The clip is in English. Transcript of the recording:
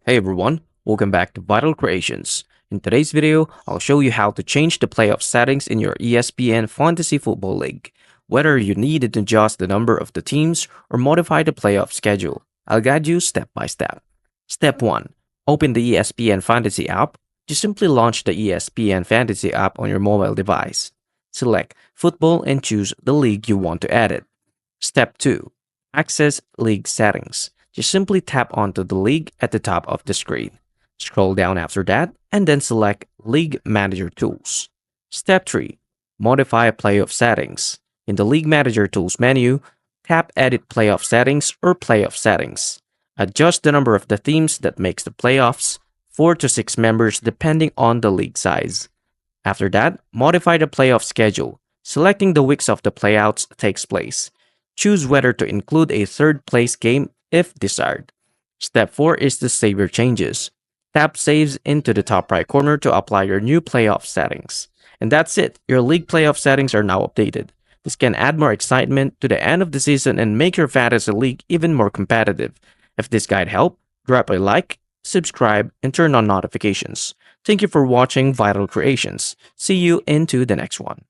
Hey everyone, welcome back to Vital Creations. In today's video, I'll show you how to change the playoff settings in your ESPN Fantasy Football League. Whether you need to adjust the number of the teams or modify the playoff schedule, I'll guide you step by step. Step 1. Open the ESPN Fantasy app. Just simply launch the ESPN Fantasy app on your mobile device. Select Football and choose the league you want to edit. Step 2. Access League Settings. Just simply tap onto the league at the top of the screen. Scroll down after that and then select League Manager Tools. Step 3. Modify Playoff Settings. In the League Manager Tools menu, tap Edit Playoff Settings or Playoff Settings. Adjust the number of the teams that makes the playoffs, 4 to 6 members depending on the league size. After that, modify the playoff schedule. Selecting the weeks of the playouts takes place. Choose whether to include a third place game if desired. Step 4 is to save your changes. Tap Saves into the top right corner to apply your new playoff settings. And that's it, your league playoff settings are now updated. This can add more excitement to the end of the season and make your fantasy league even more competitive. If this guide helped, drop a like, subscribe, and turn on notifications. Thank you for watching Vital Creations. See you into the next one.